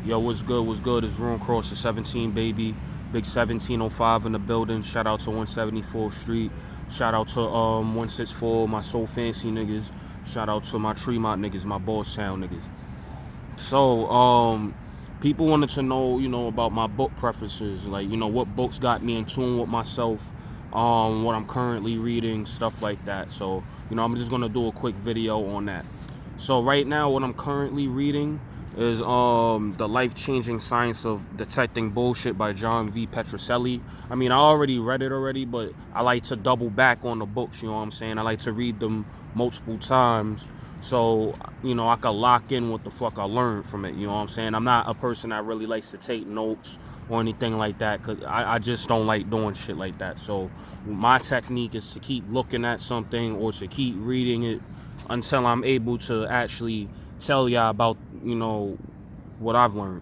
Yo, what's good? What's good? It's Room Cross the 17, baby. Big 1705 in the building. Shout out to 174th Street. Shout out to 164, my Soul Fancy niggas. Shout out to my Tremont niggas, my Boss Town niggas. So, people wanted to know, about my book preferences, like, what books got me in tune with myself, what I'm currently reading, stuff like that. So, I'm just gonna do a quick video on that. So right now, what I'm currently reading is The Life-Changing Science of Detecting Bullshit by John V. Petrocelli. I mean, I already read it already, but I like to double back on the books, you know what I'm saying? I like to read them multiple times so, I could lock in what the fuck I learned from it, you know what I'm saying? I'm not a person that really likes to take notes or anything like that, because I just don't like doing shit like that. So my technique is to keep looking at something or to keep reading it until I'm able to actually tell y'all about, what I've learned.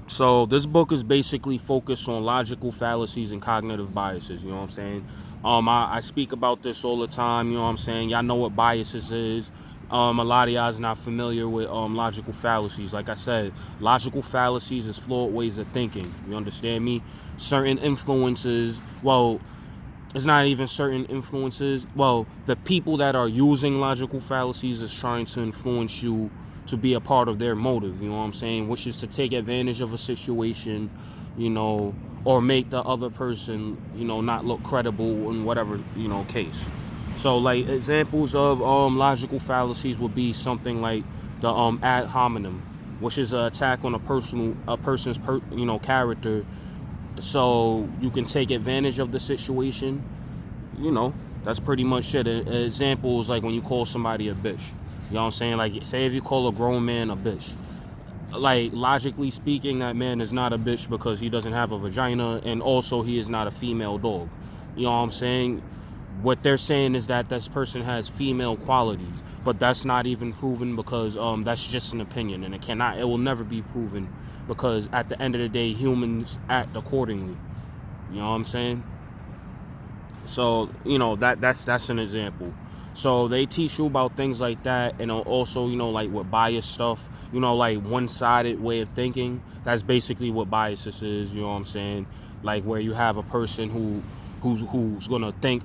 So this book is basically focused on logical fallacies and cognitive biases, you know what I'm saying? I speak about this all the time, you know what I'm saying? Y'all know what biases is. A lot of y'all is not familiar with logical fallacies. Like I said, logical fallacies is flawed ways of thinking. You understand me? Certain influences, well, it's not even certain influences. Well, the people that are using logical fallacies is trying to influence you to be a part of their motive, you know what I'm saying? Which is to take advantage of a situation, or make the other person, not look credible in whatever, case. So like examples of logical fallacies would be something like the ad hominem, which is an attack on a person's character, so you can take advantage of the situation. you know that's pretty much it. Examples like when you call somebody a bitch, you know what I'm saying? Like, say if you call a grown man a bitch, like, logically speaking, that man is not a bitch because he doesn't have a vagina, and also he is not a female dog, you know what I'm saying? What they're saying is that this person has female qualities, but that's not even proven, because that's just an opinion, and it will never be proven, because at the end of the day, humans act accordingly, you know what I'm saying? So, that's an example. So they teach you about things like that, and also, like with bias stuff, like one-sided way of thinking. That's basically what biases is, you know what I'm saying? Like where you have a person who's gonna think,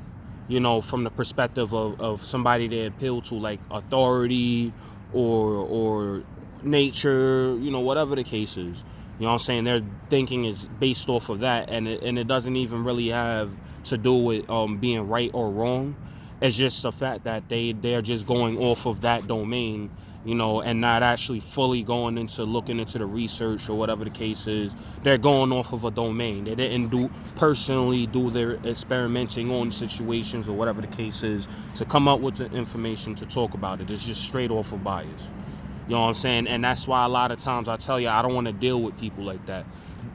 from the perspective of somebody they appeal to, like authority or nature, whatever the case is. You know what I'm saying? Their thinking is based off of that, and it doesn't even really have to do with being right or wrong. It's just the fact that they're just going off of that domain, and not actually fully going into looking into the research or whatever the case is. They're going off of a domain. They didn't personally do their experimenting on situations or whatever the case is to come up with the information to talk about it. It's just straight off of bias. You know what I'm saying? And that's why a lot of times I tell you, I don't want to deal with people like that.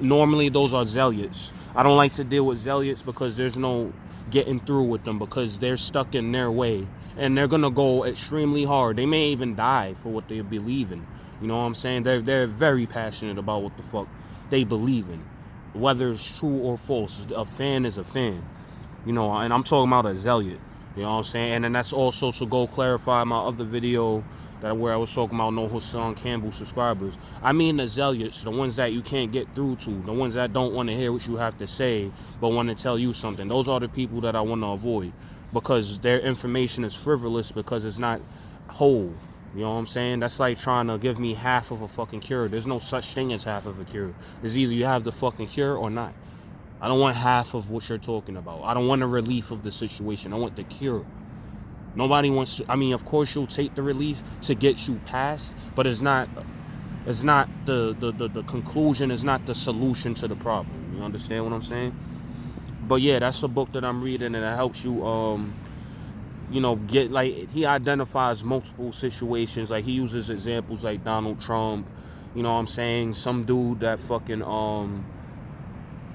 Normally, those are zealots. I don't like to deal with zealots because there's no getting through with them, because they're stuck in their way. And they're going to go extremely hard. They may even die for what they believe in. You know what I'm saying? They're very passionate about what the fuck they believe in. Whether it's true or false, a fan is a fan. And I'm talking about a zealot. You know what I'm saying? And then that's also to go clarify my other video where I was talking about no Hassan Campbell subscribers. I mean the zealots, the ones that you can't get through to, the ones that don't want to hear what you have to say, but want to tell you something. Those are the people that I want to avoid, because their information is frivolous, because it's not whole. You know what I'm saying? That's like trying to give me half of a fucking cure. There's no such thing as half of a cure. It's either you have the fucking cure or not. I don't want half of what you're talking about. I don't want a relief of the situation. I want the cure. Nobody wants to. I mean, of course you'll take the relief to get you past, but it's not the conclusion, is not the solution to the problem. You understand what I'm saying? But yeah, that's a book that I'm reading, and it helps you get, like, he identifies multiple situations. Like, he uses examples like Donald Trump, you know what I'm saying? Some dude that fucking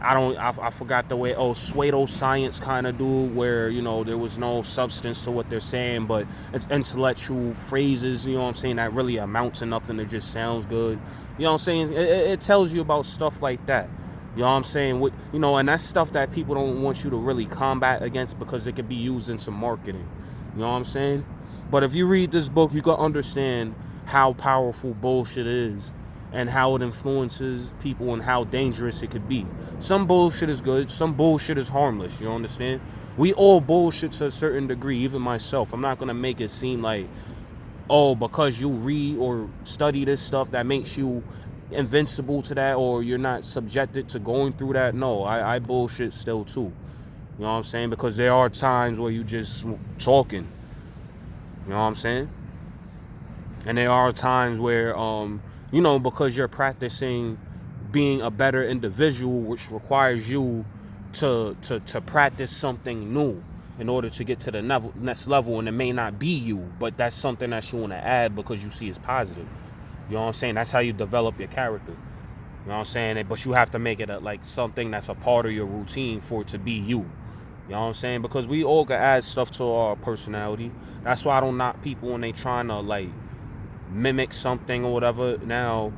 I forgot the way, pseudo-science kind of dude, where, there was no substance to what they're saying, but it's intellectual phrases, you know what I'm saying, that really amount to nothing. It just sounds good. You know what I'm saying? It tells you about stuff like that. You know what I'm saying? And that's stuff that people don't want you to really combat against, because it could be used into marketing. You know what I'm saying? But if you read this book, you can understand how powerful bullshit is, and how it influences people and how dangerous it could be. Some bullshit is good, some bullshit is harmless, you understand? We all bullshit to a certain degree, even myself. I'm not gonna make it seem like, oh, because you read or study this stuff that makes you invincible to that, or you're not subjected to going through that. No, I bullshit still too. You know what I'm saying? Because there are times where you just talking. You know what I'm saying? And there are times where, because you're practicing being a better individual, which requires you to practice something new in order to get to the next level. And it may not be you, but that's something that you want to add because you see it's positive. You know what I'm saying? That's how you develop your character. You know what I'm saying? But you have to make it like something that's a part of your routine for it to be you. You know what I'm saying? Because we all can add stuff to our personality. That's why I don't knock people when they trying to like mimic something or whatever. Now,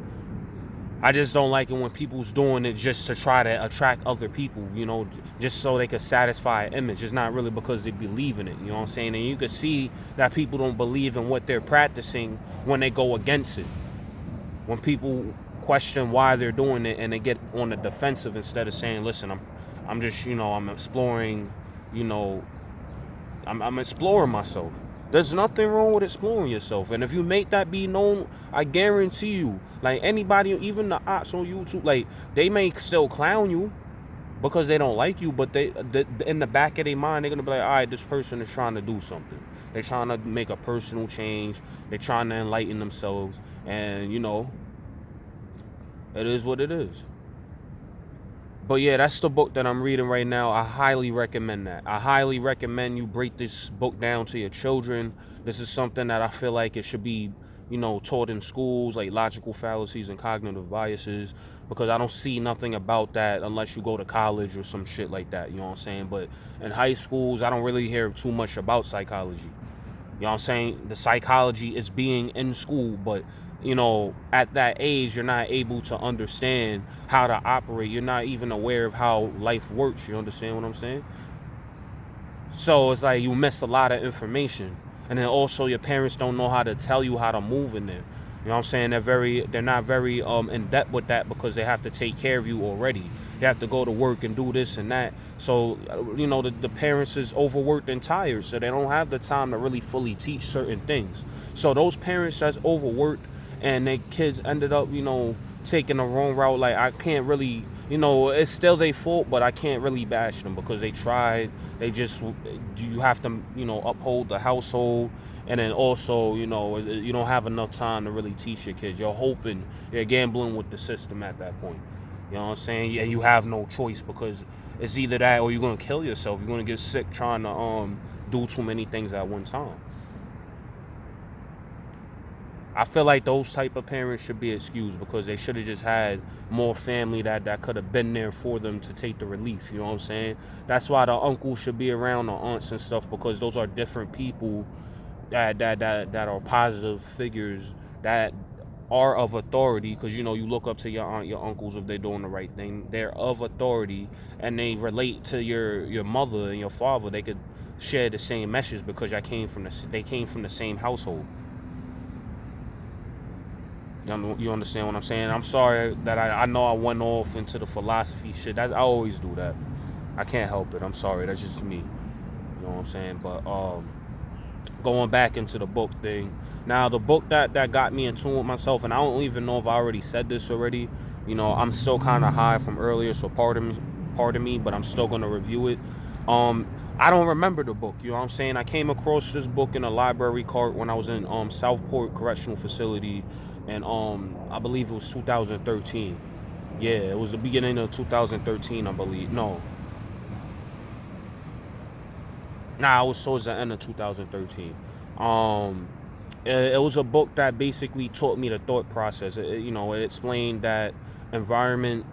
I just don't like it when people's doing it just to try to attract other people, just so they can satisfy an image. It's not really because they believe in it, you know what I'm saying? And you can see that people don't believe in what they're practicing when they go against it. When people question why they're doing it and they get on the defensive instead of saying, listen, I'm just, I'm exploring, I'm exploring myself. There's nothing wrong with exploring yourself. And if you make that be known, I guarantee you, like anybody, even the ops on YouTube, like they may still clown you because they don't like you, but they in the back of their mind, they're going to be like, all right, this person is trying to do something. They're trying to make a personal change. They're trying to enlighten themselves. And, it is what it is. But yeah, that's the book that I'm reading right now. I highly recommend that. I highly recommend you break this book down to your children. This is something that I feel like it should be, taught in schools, like logical fallacies and cognitive biases, because I don't see nothing about that unless you go to college or some shit like that, you know what I'm saying? But in high schools, I don't really hear too much about psychology. You know what I'm saying? The psychology is being in school, but at that age, you're not able to understand how to operate. You're not even aware of how life works. You understand what I'm saying? So it's like you miss a lot of information. And then also your parents don't know how to tell you how to move in there. You know what I'm saying? They're not very in depth with that because they have to take care of you already. They have to go to work and do this and that. So, the parents is overworked and tired. So they don't have the time to really fully teach certain things. So those parents that's overworked and their kids ended up, taking the wrong route. Like, I can't really, it's still their fault, but I can't really bash them because they tried. You have to, uphold the household. And then also, you don't have enough time to really teach your kids. You're gambling with the system at that point. You know what I'm saying? Yeah, you have no choice because it's either that or you're going to kill yourself. You're going to get sick trying to do too many things at one time. I feel like those type of parents should be excused because they should have just had more family that could have been there for them to take the relief. You know what I'm saying? That's why the uncles should be around, the aunts and stuff, because those are different people that are positive figures that are of authority. Because you look up to your aunt, your uncles if they're doing the right thing. They're of authority and they relate to your mother and your father. They could share the same message because they came from the same household. You understand what I'm saying? I'm sorry that I know I went off into the philosophy shit. I always do that. I can't help it. I'm sorry. That's just me. You know what I'm saying? But going back into the book thing. Now, the book that got me in tune with myself, and I don't even know if I already said this already. I'm still kind of high from earlier, so pardon me, but I'm still going to review it. I don't remember the book, you know what I'm saying? I came across this book in a library cart when I was in Southport Correctional Facility, and I believe it was 2013. Yeah, it was the beginning of 2013, I believe. No. Nah, it was towards the end of 2013. It was a book that basically taught me the thought process. It explained that environment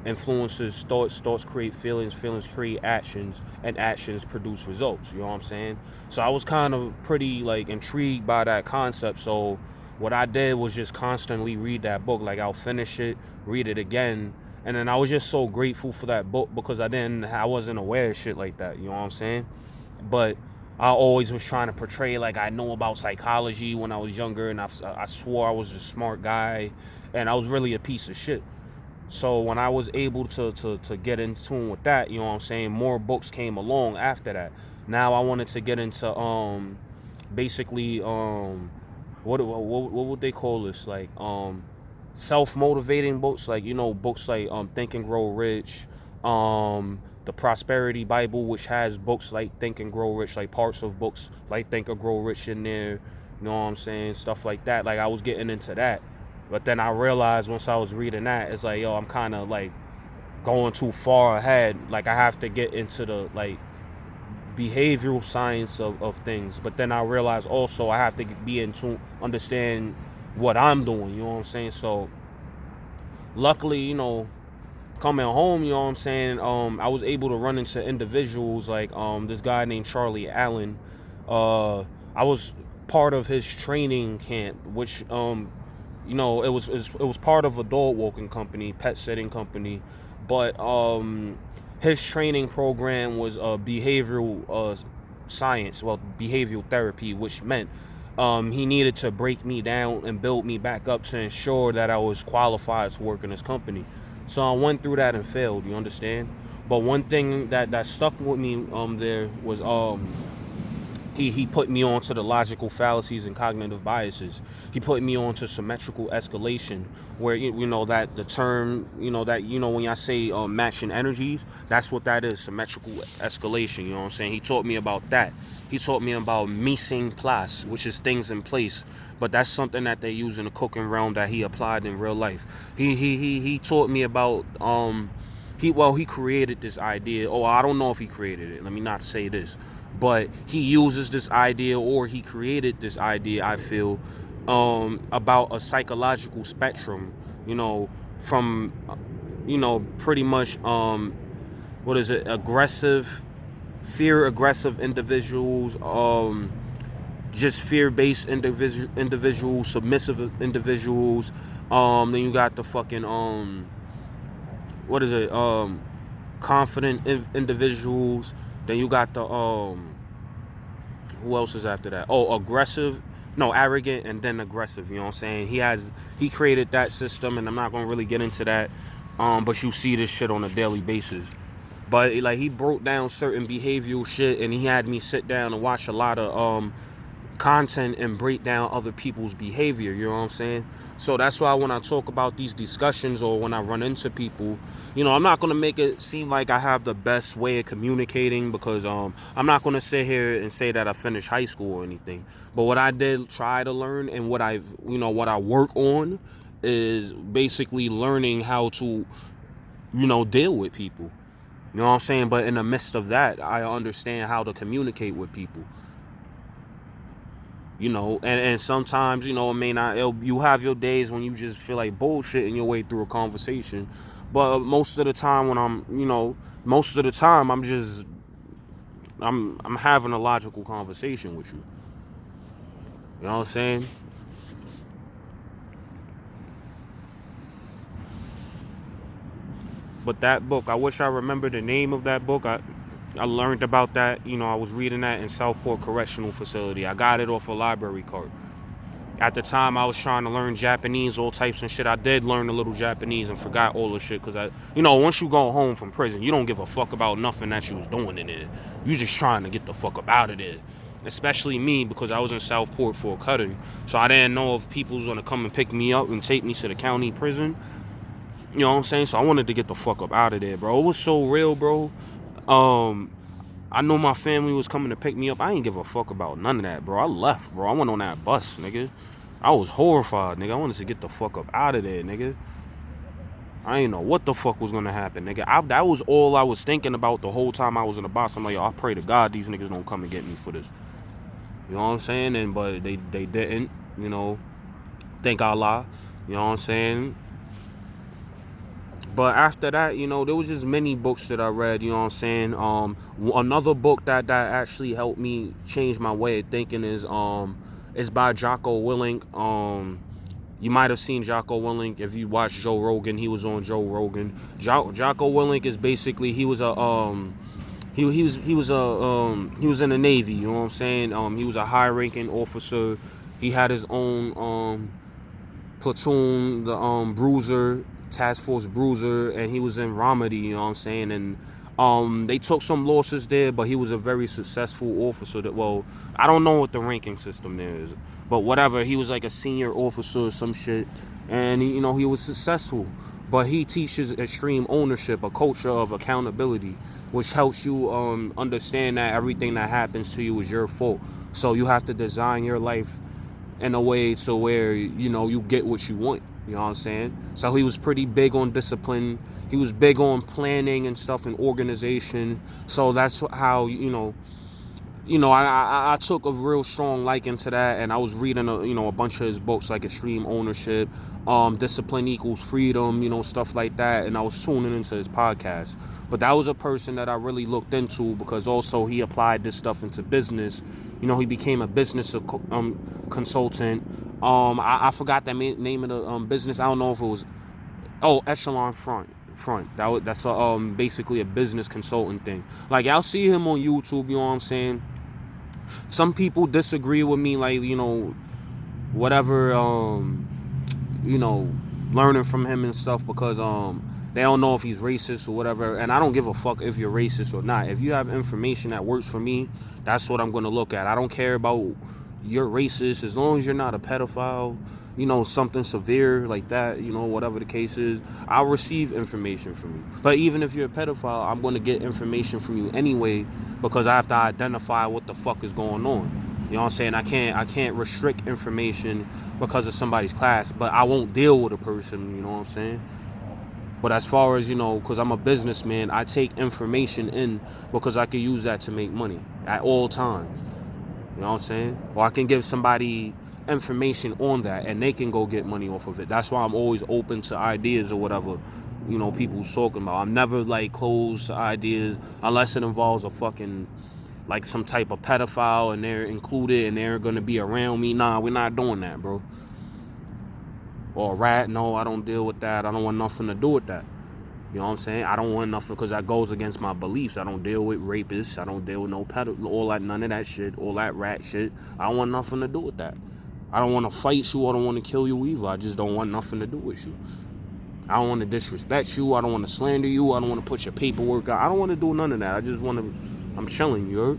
influences thoughts, thoughts create feelings, feelings create actions, and actions produce results. You know what I'm saying? So I was kind of pretty intrigued by that concept. So what I did was just constantly read that book. Like, I'll finish it, read it again, and then I was just so grateful for that book because I wasn't aware of shit like that. You know what I'm saying? But I always was trying to portray like I know about psychology when I was younger, and I swore I was a smart guy, and I was really a piece of shit. So when I was able to get in tune with that, you know what I'm saying, more books came along after that. Now I wanted to get into basically what would they call this, like self-motivating books, like, you know, books like Think and Grow Rich, the Prosperity Bible, which has books like Think and Grow Rich, like parts of books like Think and Grow Rich in there, you know what I'm saying, stuff like that. Like I was getting into that, but then I realized once I was reading that, it's like, yo, I'm kind of like going too far ahead. Like I have to get into the like behavioral science of things. But then I realized also I have to be into understand what I'm doing, you know what I'm saying? So luckily, you know, coming home, you know what I'm saying, I was able to run into individuals like this guy named Charlie Allen. I was part of his training camp, which you know, it was part of a dog walking company, pet sitting company, but his training program was behavioral science, well, behavioral therapy, which meant he needed to break me down and build me back up to ensure that I was qualified to work in his company. So I went through that and failed. You understand? But one thing that stuck with me there was he put me on to the logical fallacies and cognitive biases. He put me on to symmetrical escalation, where you know that the term, you know, that, you know, when I say matching energies, that's what that is, symmetrical escalation. You know what I'm saying? He taught me about that. He taught me about mise en place, which is things in place. But that's something that they use in the cooking realm that he applied in real life. He taught me about he created this idea. Oh, I don't know if he created it. Let me not say this. But he uses this idea, or he created this idea, I feel, about a psychological spectrum, you know, from, you know, pretty much, what is it, fear aggressive individuals, just fear-based individuals, submissive individuals, then you got the fucking, what is it, confident individuals, then you got the who else is after that? Oh, aggressive, no, arrogant, and then aggressive. You know what I'm saying? He created that system, and I'm not gonna really get into that. But you see this shit on a daily basis. But like he broke down certain behavioral shit, and he had me sit down and watch a lot of content and break down other people's behavior, you know what I'm saying? So that's why when I talk about these discussions, or when I run into people, you know, I'm not going to make it seem like I have the best way of communicating, because I'm not going to sit here and say that I finished high school or anything. But what I did try to learn, and what I work on, is basically learning how to, you know, deal with people. You know what I'm saying? But in the midst of that, I understand how to communicate with people. You know, and sometimes, you know, it may not, you have your days when you just feel like bullshitting your way through a conversation. But most of the time when I'm having a logical conversation with you. You know what I'm saying? But that book, I wish I remember the name of that book. I learned about that, you know, I was reading that in Southport Correctional Facility. I got it off a library card. At the time, I was trying to learn Japanese, all types and shit. I did learn a little Japanese and forgot all the shit, because you know, once you go home from prison, you don't give a fuck about nothing that you was doing in there. You just trying to get the fuck up out of there. Especially me, because I was in Southport for a cutting, so I didn't know if people was gonna come and pick me up and take me to the county prison. You know what I'm saying? So I wanted to get the fuck up out of there, bro. It was so real, bro. Um, I know my family was coming to pick me up. I ain't give a fuck about none of that, bro. I left, bro. I went on that bus, nigga. I was horrified, nigga. I wanted to get the fuck up out of there, nigga. I ain't know what the fuck was gonna happen, nigga. That was all I was thinking about the whole time I was in the box. I'm like, yo, I pray to God these niggas don't come and get me for this. You know what I'm saying? And but they didn't, you know. Thank Allah. You know what I'm saying? But after that, you know, there was just many books that I read, you know what I'm saying? Another book that actually helped me change my way of thinking is by Jocko Willink. You might have seen Jocko Willink if you watched Joe Rogan. He was on Joe Rogan. Jocko Willink is basically, he he was in the Navy, you know what I'm saying? He was a high ranking officer. He had his own platoon, the Bruiser, Task Force Bruiser, and he was in Ramadi, you know what I'm saying? And they took some losses there, but he was a very successful officer. Well, I don't know what the ranking system there is, but whatever. He was like a senior officer or some shit, and he was successful. But he teaches extreme ownership, a culture of accountability, which helps you understand that everything that happens to you is your fault. So you have to design your life in a way to where you get what you want. You know what I'm saying? So he was pretty big on discipline. He was big on planning and stuff and organization. So that's how I took a real strong liking to that, and I was reading a bunch of his books like Extreme Ownership, Discipline Equals Freedom, stuff like that, and I was tuning into his podcast. But that was a person that I really looked into because also he applied this stuff into business. He became a business consultant. I forgot the name of the business. I don't know if it was Echelon Front. That's basically a business consultant thing. Like I'll see him on YouTube. You know what I'm saying? Some people disagree with me, like whatever, learning from him and stuff because they don't know if he's racist or whatever, and I don't give a fuck if you're racist or not. If you have information that works for me, that's what I'm going to look at. I don't care about you're racist as long as you're not a pedophile, something severe like that, whatever the case is. I'll receive information from you. But even if you're a pedophile, I'm going to get information from you anyway because I have to identify what the fuck is going on. You know what I'm saying? I can't restrict information because of somebody's class, but I won't deal with a person, you know what I'm saying? But as far as, because I'm a businessman, I take information in because I can use that to make money at all times. You know what I'm saying? Or I can give somebody information on that and they can go get money off of it. That's why I'm always open to ideas or whatever, people's talking about. I'm never like closed to ideas unless it involves a fucking like some type of pedophile and they're included and they're gonna be around me. Nah, we're not doing that, bro. Or a rat, no, I don't deal with that. I don't want nothing to do with that. You know what I'm saying? I don't want nothing because that goes against my beliefs. I don't deal with rapists. I don't deal with no all that, none of that shit, all that rat shit. I don't want nothing to do with that. I don't want to fight you. I don't want to kill you either. I just don't want nothing to do with you. I don't want to disrespect you. I don't want to slander you. I don't want to put your paperwork out. I don't want to do none of that. I just want to, I'm chilling, you heard?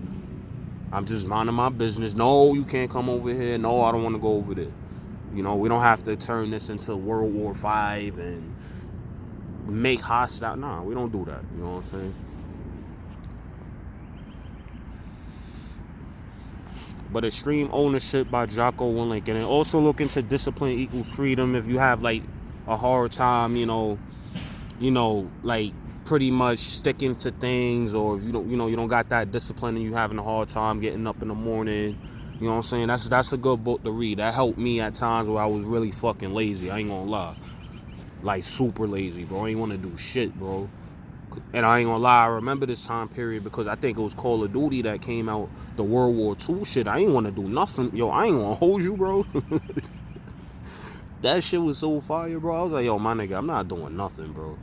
I'm just minding my business. No, you can't come over here. No, I don't want to go over there. We don't have to turn this into World War V and make hostile. Nah, we don't do that. You know what I'm saying? But Extreme Ownership by Jocko Willink. And then also look into Discipline Equals Freedom if you have like a hard time, like pretty much sticking to things, or if you don't got that discipline and you having a hard time getting up in the morning. You know what I'm saying? That's a good book to read. That helped me at times where I was really fucking lazy. I ain't gonna lie. Like super lazy, bro. I ain't want to do shit, bro. And I ain't gonna lie, I remember this time period because I think it was Call of Duty that came out, the World War II shit. I ain't want to do nothing. Yo, I ain't gonna hold you, bro. That shit was so fire, bro. I was like, yo, my nigga, I'm not doing nothing, bro.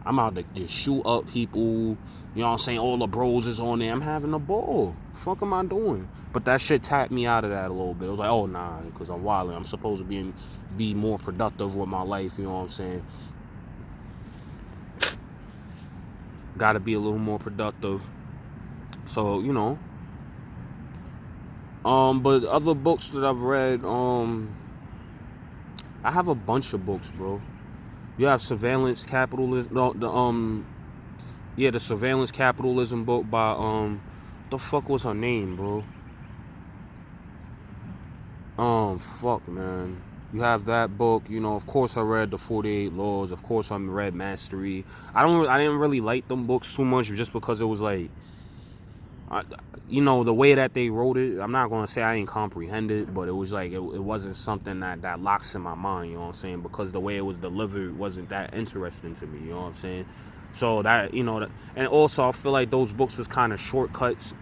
I'm out to just shoot up people. You know what I'm saying? All the bros is on there. I'm having a ball. The fuck am I doing? But that shit tapped me out of that a little bit. I was like, oh, nah, because I'm wilding. I'm supposed to be more productive with my life. You know what I'm saying? Got to be a little more productive. So, but other books that I've read, I have a bunch of books, bro. You have Surveillance Capitalism, the Surveillance Capitalism book by, the fuck was her name, bro? Fuck, man. You have that book, of course I read the 48 Laws, of course I read Mastery. I didn't really like them books too much just because it was like, the way that they wrote it, I'm not going to say I ain't comprehend it, but it was like, it wasn't something that locks in my mind, you know what I'm saying? Because the way it was delivered wasn't that interesting to me, you know what I'm saying? So that, and also I feel like those books was kind of shortcuts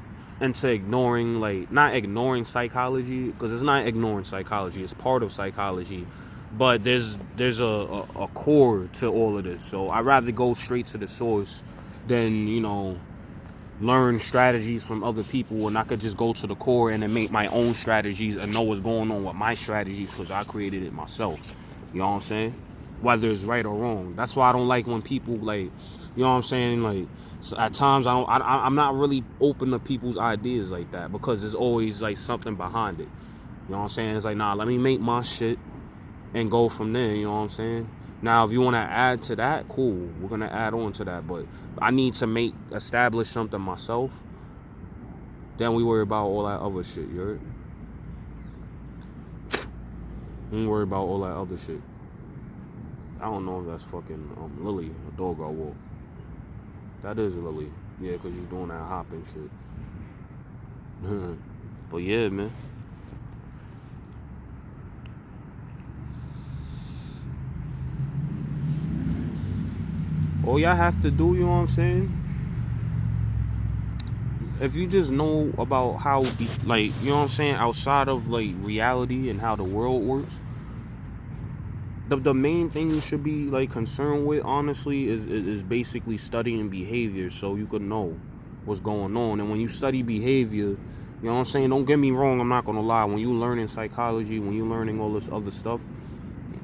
into ignoring, like, not ignoring psychology, because it's not ignoring psychology, it's part of psychology, but there's a core to all of this. So I'd rather go straight to the source than, learn strategies from other people, and I could just go to the core and then make my own strategies and know what's going on with my strategies because I created it myself. You know what I'm saying? Whether it's right or wrong. That's why I don't like when people like, you know what I'm saying? Like at times I'm not really open to people's ideas like that because there's always like something behind it. You know what I'm saying? It's like, nah, let me make my shit and go from there. You know what I'm saying? Now, if you want to add to that, cool. We're gonna add on to that, but I need to establish something myself. Then we worry about all that other shit. You heard? Don't worry about all that other shit. I don't know if that's fucking Lily, a dog I walk. That is Lily. Yeah, because she's doing that hopping shit. But yeah, man. All y'all have to do, you know what I'm saying? If you just know about how, like, you know what I'm saying, outside of like reality and how the world works, the main thing you should be like concerned with, honestly, is basically studying behavior so you can know what's going on. And when you study behavior, you know what I'm saying, don't get me wrong, I'm not gonna lie, when you learning psychology, when you learning all this other stuff,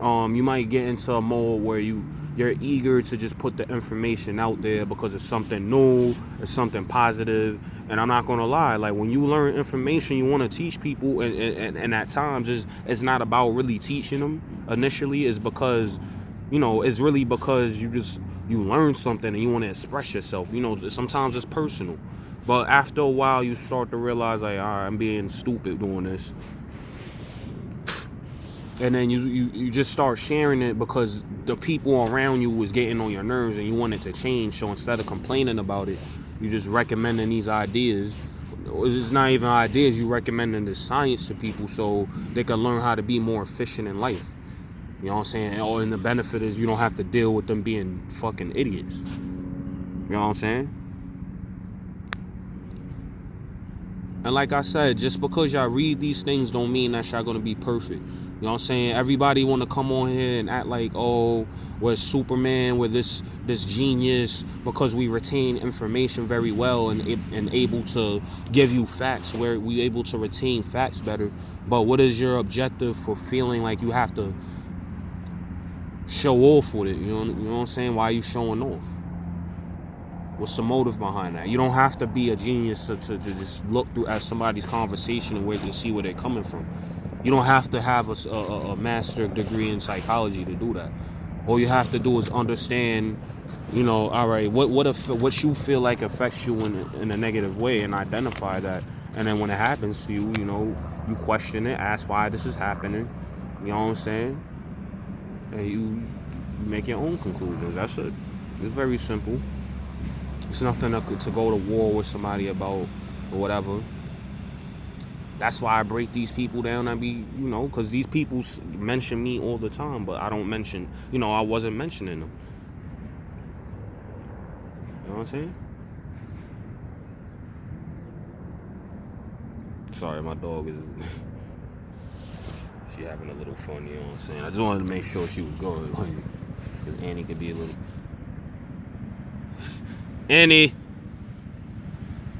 you might get into a mode where you're eager to just put the information out there because it's something new, it's something positive. And I'm not gonna lie, like when you learn information, you want to teach people, and at times it's not about really teaching them initially. It's because, you know, it's really because you learn something and you want to express yourself. You know, sometimes it's personal, but after a while you start to realize, like, all right, I'm being stupid doing this. And then you just start sharing it because the people around you was getting on your nerves and you wanted to change. So instead of complaining about it, you just recommending these ideas. It's not even ideas, you recommending this science to people so they can learn how to be more efficient in life. You know what I'm saying? And the benefit is you don't have to deal with them being fucking idiots. You know what I'm saying? And like I said, just because y'all read these things don't mean that y'all gonna be perfect. You know what I'm saying? Everybody want to come on here and act like, oh, we're Superman, we're this genius because we retain information very well and able to give you facts where we able to retain facts better. But what is your objective for feeling like you have to show off with it? You know what I'm saying? Why are you showing off? What's the motive behind that? You don't have to be a genius to just look through at somebody's conversation and wait to see where they're coming from. You don't have to have a master degree in psychology to do that. All you have to do is understand, you know, all right, what you feel like affects you in a negative way and identify that. And then when it happens to you, you know, you question it, ask why this is happening. You know what I'm saying? And you make your own conclusions. That's it. It's very simple. It's nothing to go to war with somebody about or whatever. That's why I break these people down and be, you know, because these people mention me all the time, but I don't mention, you know, I wasn't mentioning them. You know what I'm saying? Sorry, my dog is, she having a little fun, you know what I'm saying? I just wanted to make sure she was good, like, because Annie could be a little... Annie!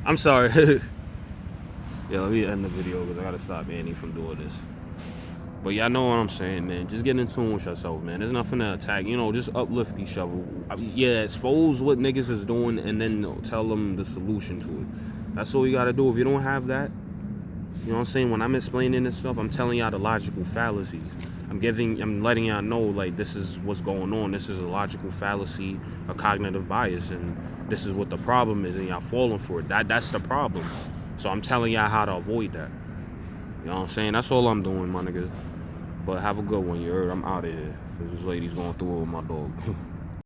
I'm sorry. Yeah, let me end the video because I gotta stop Annie from doing this. But y'all know what I'm saying, man. Just get in tune with yourself, man. There's nothing to attack. You know, just uplift each other. Yeah, expose what niggas is doing and then tell them the solution to it. That's all you gotta do. If you don't have that, you know what I'm saying? When I'm explaining this stuff, I'm telling y'all the logical fallacies. I'm letting y'all know, like, this is what's going on. This is a logical fallacy, a cognitive bias, and this is what the problem is, and y'all falling for it. That's the problem. So I'm telling y'all how to avoid that. You know what I'm saying? That's all I'm doing, my nigga. But have a good one, you heard? I'm out of here. This lady's going through it with my dog.